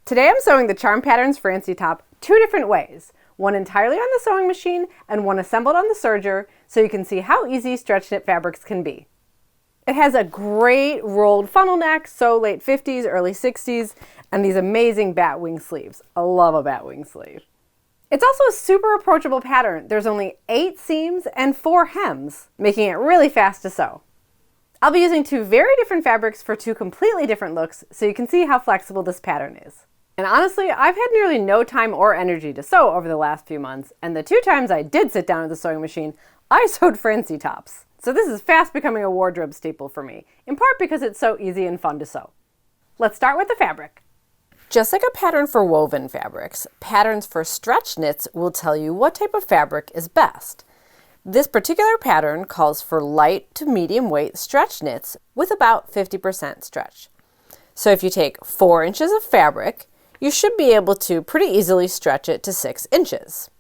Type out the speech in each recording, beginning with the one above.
Today I'm sewing the Charm Patterns Francie top two different ways, one entirely on the sewing machine and one assembled on the serger, so you can see how easy stretch knit fabrics can be. It has a great rolled funnel neck, so late 50s, early 60s, and these amazing bat wing sleeves. I love a bat wing sleeve. It's also a super approachable pattern. There's only 8 seams and 4 hems, making it really fast to sew. I'll be using two very different fabrics for two completely different looks, so you can see how flexible this pattern is. And honestly, I've had nearly no time or energy to sew over the last few months, and the 2 times I did sit down at the sewing machine, I sewed Francie tops. So this is fast becoming a wardrobe staple for me, in part because it's so easy and fun to sew. Let's start with the fabric. Just like a pattern for woven fabrics, patterns for stretch knits will tell you what type of fabric is best. This particular pattern calls for light to medium weight stretch knits with about 50% stretch. So if you take 4 inches of fabric, you should be able to pretty easily stretch it to 6 inches.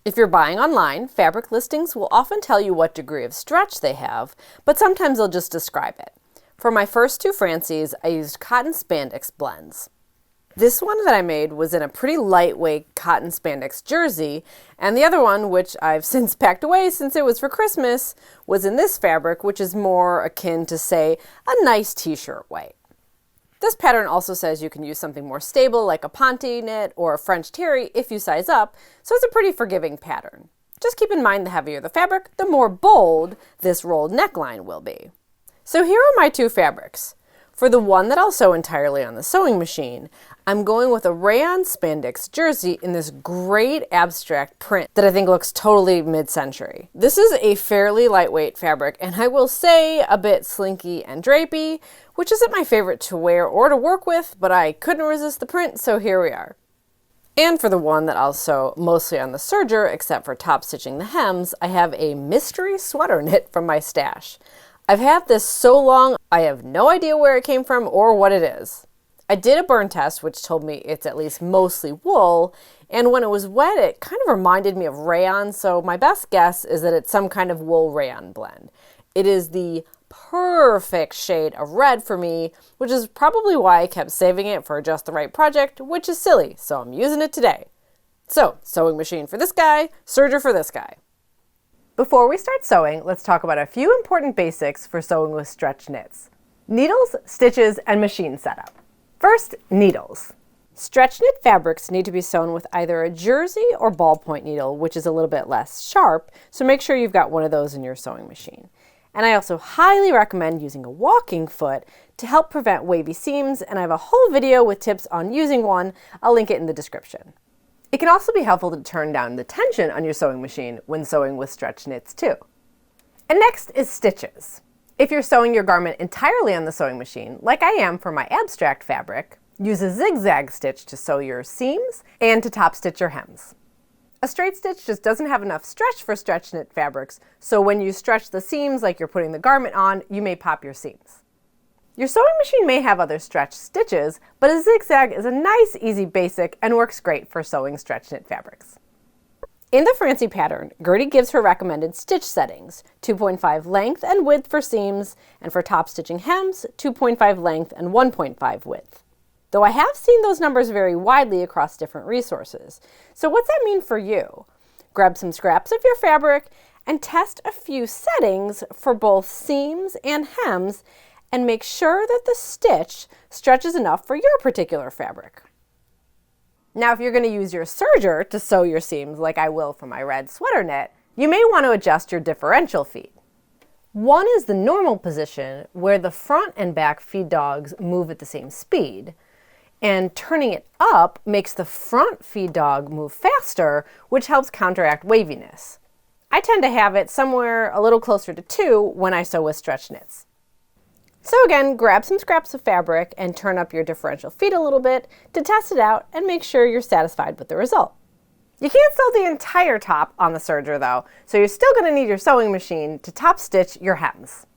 If you're buying online, fabric listings will often tell you what degree of stretch they have, but sometimes they'll just describe it. For my first 2 Francies, I used cotton spandex blends. This one that I made was in a pretty lightweight cotton spandex jersey, and the other one, which I've since packed away since it was for Christmas, was in this fabric, which is more akin to, say, a nice t-shirt weight. This pattern also says you can use something more stable like a ponte knit or a French terry if you size up, so it's a pretty forgiving pattern. Just keep in mind the heavier the fabric, the more bold this rolled neckline will be. So here are my 2 fabrics. For the one that I'll sew entirely on the sewing machine, I'm going with a rayon spandex jersey in this great abstract print that I think looks totally mid-century. This is a fairly lightweight fabric, and I will say a bit slinky and drapey, which isn't my favorite to wear or to work with, but I couldn't resist the print, so here we are. And for the one that I'll sew mostly on the serger, except for top stitching the hems, I have a mystery sweater knit from my stash. I've had this so long, I have no idea where it came from or what it is. I did a burn test, which told me it's at least mostly wool, and when it was wet, it kind of reminded me of rayon, so my best guess is that it's some kind of wool-rayon blend. It is the perfect shade of red for me, which is probably why I kept saving it for just the right project, which is silly, so I'm using it today. So, sewing machine for this guy, serger for this guy. Before we start sewing, let's talk about a few important basics for sewing with stretch knits. Needles, stitches, and machine setup. First, needles. Stretch knit fabrics need to be sewn with either a jersey or ballpoint needle, which is a little bit less sharp, so make sure you've got one of those in your sewing machine. And I also highly recommend using a walking foot to help prevent wavy seams, and I have a whole video with tips on using one. I'll link it in the description. It can also be helpful to turn down the tension on your sewing machine when sewing with stretch knits too. And next is stitches. If you're sewing your garment entirely on the sewing machine, like I am for my abstract fabric, use a zigzag stitch to sew your seams and to top stitch your hems. A straight stitch just doesn't have enough stretch for stretch knit fabrics, so when you stretch the seams like you're putting the garment on, you may pop your seams. Your sewing machine may have other stretch stitches, but a zigzag is a nice, easy basic and works great for sewing stretch knit fabrics. In the Francie pattern, Gertie gives her recommended stitch settings, 2.5 length and width for seams, and for top stitching hems, 2.5 length and 1.5 width. Though I have seen those numbers vary widely across different resources. So what's that mean for you? Grab some scraps of your fabric and test a few settings for both seams and hems and make sure that the stitch stretches enough for your particular fabric. Now, if you're going to use your serger to sew your seams like I will for my red sweater knit, you may want to adjust your differential feet. One is the normal position where the front and back feed dogs move at the same speed, and turning it up makes the front feed dog move faster, which helps counteract waviness. I tend to have it somewhere a little closer to 2 when I sew with stretch knits. So again, grab some scraps of fabric and turn up your differential feet a little bit to test it out and make sure you're satisfied with the result. You can't sew the entire top on the serger though, so you're still going to need your sewing machine to top stitch your hems.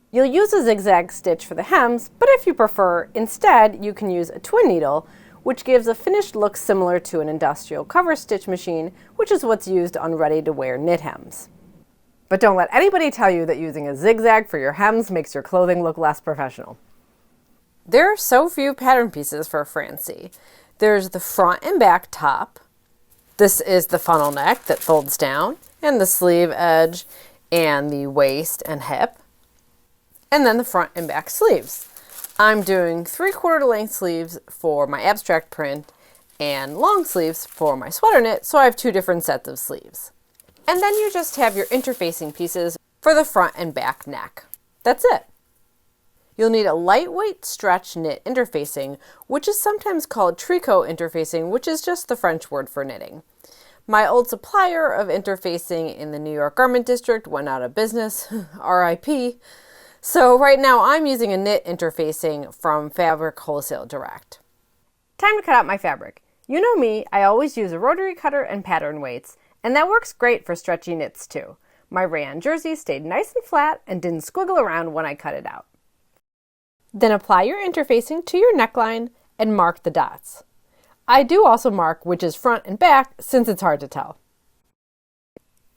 You'll use a zigzag stitch for the hems, but if you prefer, instead you can use a twin needle, which gives a finished look similar to an industrial cover stitch machine, which is what's used on ready-to-wear knit hems. But don't let anybody tell you that using a zigzag for your hems makes your clothing look less professional. There are so few pattern pieces for Francie. There's the front and back top. This is the funnel neck that folds down, and the sleeve edge, and the waist and hip, and then the front and back sleeves. I'm doing 3/4 length sleeves for my abstract print and long sleeves for my sweater knit, so I have 2 different sets of sleeves. And then you just have your interfacing pieces for the front and back neck. That's it. You'll need a lightweight stretch knit interfacing, which is sometimes called tricot interfacing, which is just the French word for knitting. My old supplier of interfacing in the New York Garment District went out of business, RIP. So right now I'm using a knit interfacing from Fabric Wholesale Direct. Time to cut out my fabric. You know me, I always use a rotary cutter and pattern weights, and that works great for stretchy knits too. My rayon jersey stayed nice and flat and didn't squiggle around when I cut it out. Then apply your interfacing to your neckline and mark the dots. I do also mark which is front and back since it's hard to tell.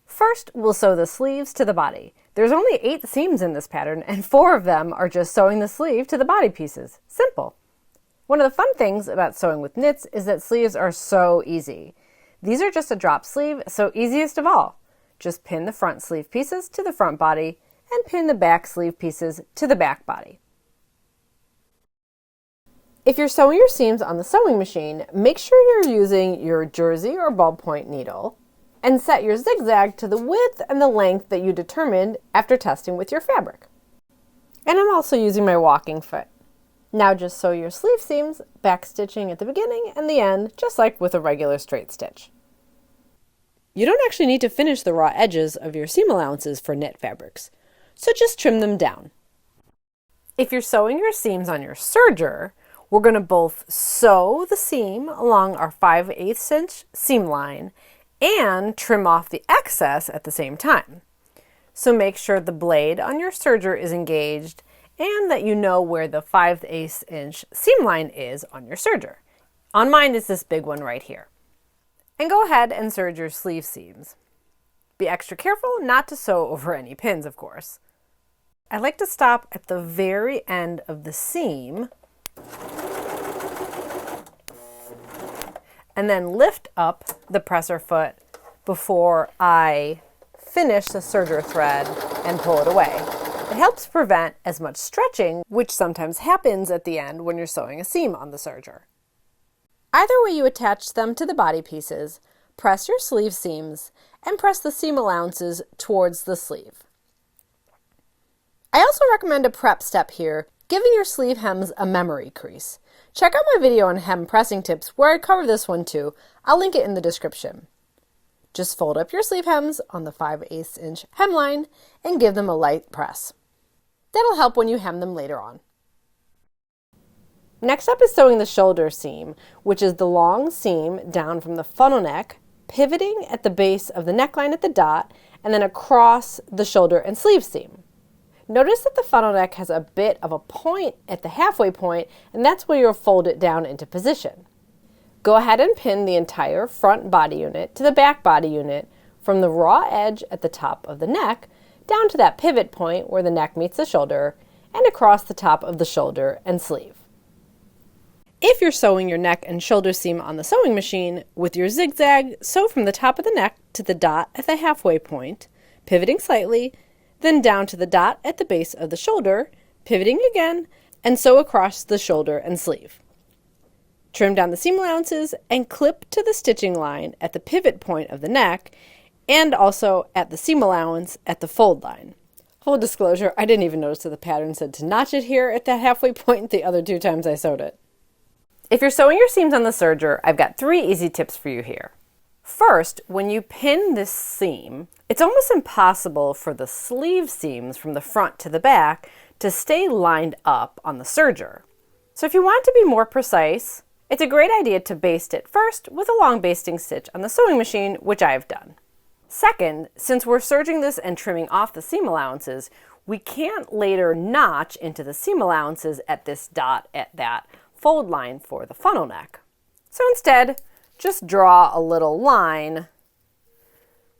First, we'll sew the sleeves to the body. There's only 8 seams in this pattern, and 4 of them are just sewing the sleeve to the body pieces. Simple. One of the fun things about sewing with knits is that sleeves are so easy. These are just a drop sleeve, so easiest of all. Just pin the front sleeve pieces to the front body and pin the back sleeve pieces to the back body. If you're sewing your seams on the sewing machine, make sure you're using your jersey or ballpoint needle and set your zigzag to the width and the length that you determined after testing with your fabric. And I'm also using my walking foot. Now just sew your sleeve seams, back stitching at the beginning and the end, just like with a regular straight stitch. You don't actually need to finish the raw edges of your seam allowances for knit fabrics, so just trim them down. If you're sewing your seams on your serger, we're going to both sew the seam along our 5/8 inch seam line and trim off the excess at the same time. So make sure the blade on your serger is engaged and that you know where the 5/8 inch seam line is on your serger. On mine is this big one right here. And go ahead and serge your sleeve seams. Be extra careful not to sew over any pins, of course. I like to stop at the very end of the seam and then lift up the presser foot before I finish the serger thread and pull it away. It helps prevent as much stretching, which sometimes happens at the end when you're sewing a seam on the serger. Either way you attach them to the body pieces, press your sleeve seams and press the seam allowances towards the sleeve. I also recommend a prep step here, giving your sleeve hems a memory crease. Check out my video on hem pressing tips where I cover this one too. I'll link it in the description. Just fold up your sleeve hems on the 5/8 inch hemline and give them a light press. That'll help when you hem them later on. Next up is sewing the shoulder seam, which is the long seam down from the funnel neck, pivoting at the base of the neckline at the dot, and then across the shoulder and sleeve seam. Notice that the funnel neck has a bit of a point at the halfway point, and that's where you'll fold it down into position. Go ahead and pin the entire front body unit to the back body unit from the raw edge at the top of the neck down to that pivot point where the neck meets the shoulder and across the top of the shoulder and sleeve. If you're sewing your neck and shoulder seam on the sewing machine, with your zigzag, sew from the top of the neck to the dot at the halfway point, pivoting slightly, then down to the dot at the base of the shoulder, pivoting again, and sew across the shoulder and sleeve. Trim down the seam allowances and clip to the stitching line at the pivot point of the neck and also at the seam allowance at the fold line. Full disclosure, I didn't even notice that the pattern said to notch it here at that halfway point the other 2 times I sewed it. If you're sewing your seams on the serger, I've got 3 easy tips for you here. First, when you pin this seam, it's almost impossible for the sleeve seams from the front to the back to stay lined up on the serger. So if you want to be more precise, it's a great idea to baste it first with a long basting stitch on the sewing machine, which I have done. Second, since we're serging this and trimming off the seam allowances, we can't later notch into the seam allowances at this dot at that fold line for the funnel neck. So instead, just draw a little line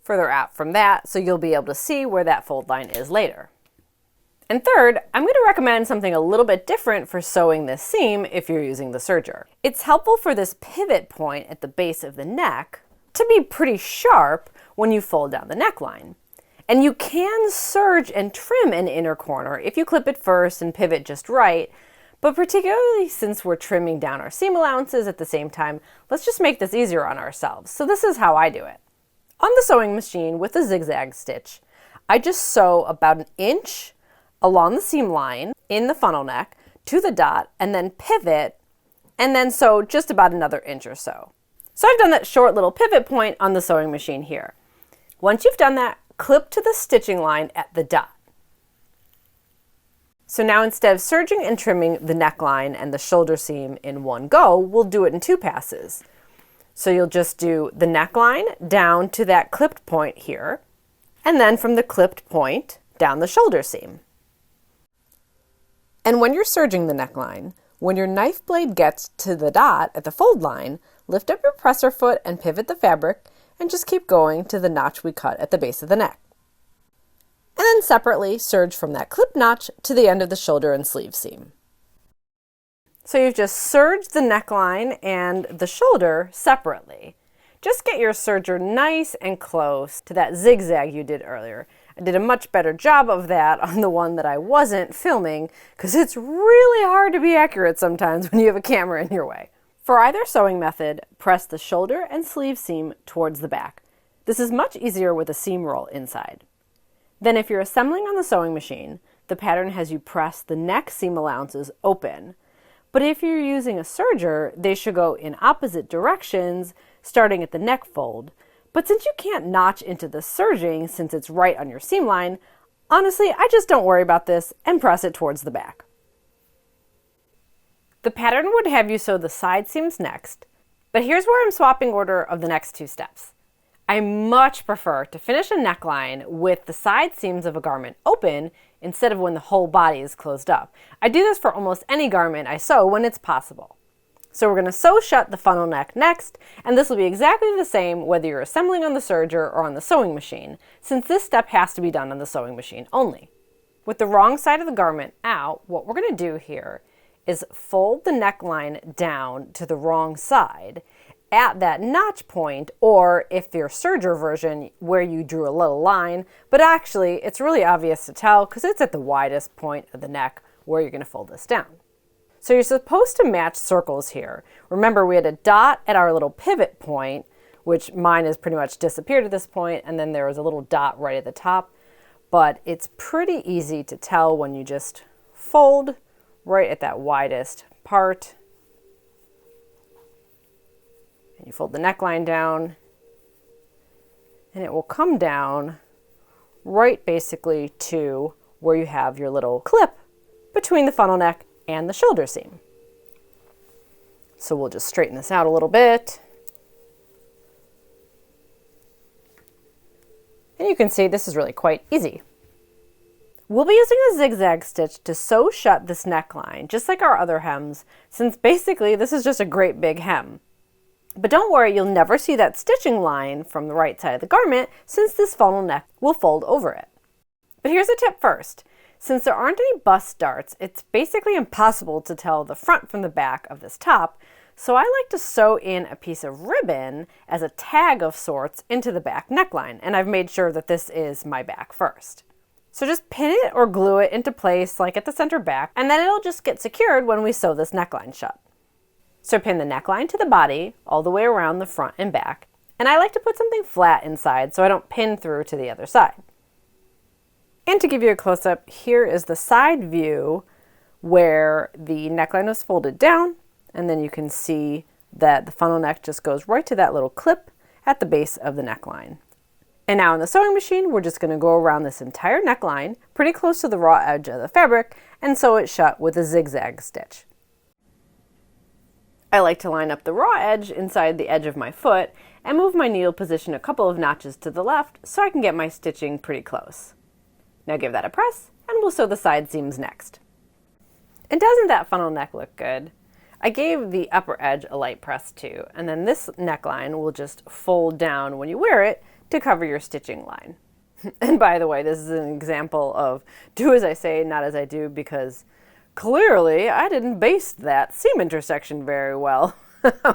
further out from that so you'll be able to see where that fold line is later. And third, I'm going to recommend something a little bit different for sewing this seam if you're using the serger. It's helpful for this pivot point at the base of the neck to be pretty sharp when you fold down the neckline. And you can serge and trim an inner corner if you clip it first and pivot just right, but particularly since we're trimming down our seam allowances at the same time, let's just make this easier on ourselves. So this is how I do it. On the sewing machine with a zigzag stitch, I just sew about an inch along the seam line in the funnel neck to the dot and then pivot and then sew just about another inch or so. So I've done that short little pivot point on the sewing machine here. Once you've done that, clip to the stitching line at the dot. So now instead of serging and trimming the neckline and the shoulder seam in one go, we'll do it in 2 passes. So you'll just do the neckline down to that clipped point here, and then from the clipped point down the shoulder seam. And when you're serging the neckline, when your knife blade gets to the dot at the fold line, lift up your presser foot and pivot the fabric and just keep going to the notch we cut at the base of the neck. And then separately serge from that clip notch to the end of the shoulder and sleeve seam. So you've just serged the neckline and the shoulder separately. Just get your serger nice and close to that zigzag you did earlier. I did a much better job of that on the one that I wasn't filming because it's really hard to be accurate sometimes when you have a camera in your way. For either sewing method, press the shoulder and sleeve seam towards the back. This is much easier with a seam roll inside. Then if you're assembling on the sewing machine, the pattern has you press the neck seam allowances open. But if you're using a serger, they should go in opposite directions, starting at the neck fold. But since you can't notch into the serging since it's right on your seam line, honestly, I just don't worry about this and press it towards the back. The pattern would have you sew the side seams next, but here's where I'm swapping order of the next 2 steps. I much prefer to finish a neckline with the side seams of a garment open instead of when the whole body is closed up. I do this for almost any garment I sew when it's possible. So we're going to sew shut the funnel neck next, and this will be exactly the same whether you're assembling on the serger or on the sewing machine, since this step has to be done on the sewing machine only. With the wrong side of the garment out, what we're going to do here is fold the neckline down to the wrong side at that notch point, or if your serger version where you drew a little line, but actually it's really obvious to tell because it's at the widest point of the neck where you're going to fold this down. So you're supposed to match circles here. Remember, we had a dot at our little pivot point, which mine has pretty much disappeared at this point, and then there was a little dot right at the top, but it's pretty easy to tell when you just fold right at that widest part. And you fold the neckline down, and it will come down right basically to where you have your little clip between the funnel neck and the shoulder seam. So we'll just straighten this out a little bit. And you can see this is really quite easy. We'll be using a zigzag stitch to sew shut this neckline, just like our other hems, since basically this is just a great big hem. But don't worry, you'll never see that stitching line from the right side of the garment, since this funnel neck will fold over it. But here's a tip first. Since there aren't any bust darts, it's basically impossible to tell the front from the back of this top, so I like to sew in a piece of ribbon as a tag of sorts into the back neckline, and I've made sure that this is my back first. So just pin it or glue it into place like at the center back, and then it'll just get secured when we sew this neckline shut. So pin the neckline to the body all the way around the front and back, and I like to put something flat inside so I don't pin through to the other side. And to give you a close-up, here is the side view where the neckline was folded down, and then you can see that the funnel neck just goes right to that little clip at the base of the neckline. And now in the sewing machine, we're just going to go around this entire neckline, pretty close to the raw edge of the fabric, and sew it shut with a zigzag stitch. I like to line up the raw edge inside the edge of my foot and move my needle position a couple of notches to the left so I can get my stitching pretty close. Now give that a press, and we'll sew the side seams next. And doesn't that funnel neck look good? I gave the upper edge a light press too, and then this neckline will just fold down when you wear it to cover your stitching line. And by the way, this is an example of do as I say, not as I do, because clearly I didn't base that seam intersection very well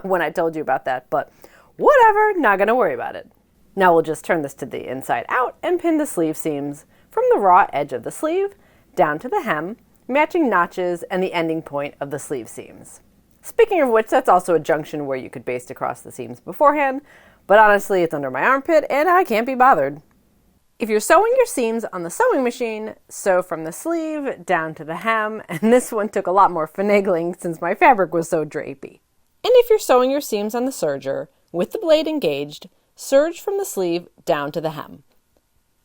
when I told you about that, but whatever, not gonna worry about it. Now we'll just turn this to the inside out and pin the sleeve seams from the raw edge of the sleeve down to the hem, matching notches and the ending point of the sleeve seams. Speaking of which, that's also a junction where you could baste across the seams beforehand, but honestly it's under my armpit and I can't be bothered. If you're sewing your seams on the sewing machine, sew from the sleeve down to the hem, and this one took a lot more finagling since my fabric was so drapey. And if you're sewing your seams on the serger, with the blade engaged, serge from the sleeve down to the hem.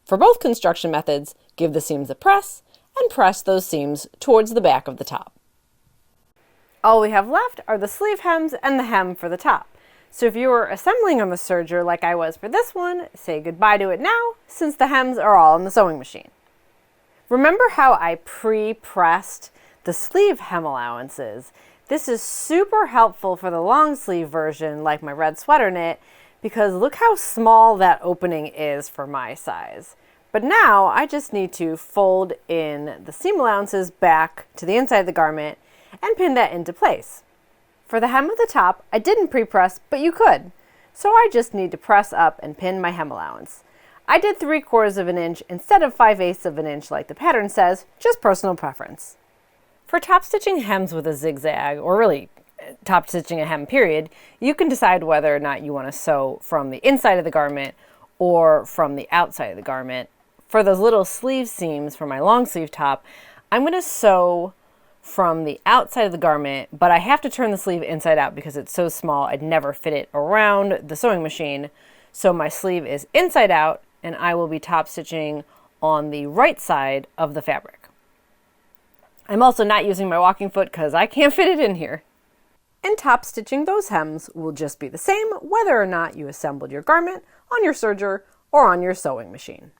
For both construction methods, give the seams a press, and press those seams towards the back of the top. All we have left are the sleeve hems and the hem for the top. So if you were assembling on the serger like I was for this one, say goodbye to it now, since the hems are all on the sewing machine. Remember how I pre-pressed the sleeve hem allowances? This is super helpful for the long sleeve version, like my red sweater knit, because look how small that opening is for my size. But now I just need to fold in the seam allowances back to the inside of the garment and pin that into place. For the hem of the top, I didn't pre-press, but you could. So I just need to press up and pin my hem allowance. I did 3/4 of an inch instead of 5/8 of an inch like the pattern says, just personal preference. For top stitching hems with a zigzag, or really top stitching a hem period, you can decide whether or not you want to sew from the inside of the garment or from the outside of the garment. For those little sleeve seams for my long sleeve top, I'm going to sew from the outside of the garment, but I have to turn the sleeve inside out because it's so small I'd never fit it around the sewing machine. So my sleeve is inside out and I will be top stitching on the right side of the fabric. I'm also not using my walking foot because I can't fit it in here. And top stitching those hems will just be the same whether or not you assembled your garment on your serger or on your sewing machine.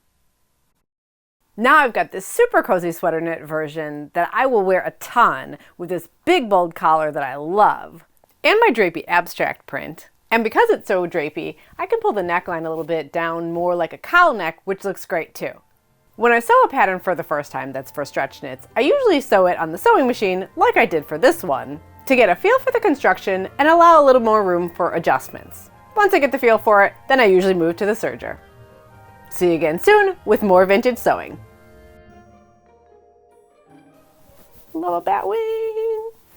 Now I've got this super cozy sweater knit version that I will wear a ton with this big bold collar that I love and my drapey abstract print. And because it's so drapey, I can pull the neckline a little bit down more like a cowl neck, which looks great too. When I sew a pattern for the first time that's for stretch knits, I usually sew it on the sewing machine like I did for this one to get a feel for the construction and allow a little more room for adjustments. Once I get the feel for it, then I usually move to the serger. See you again soon with more vintage sewing. Love a bat wing!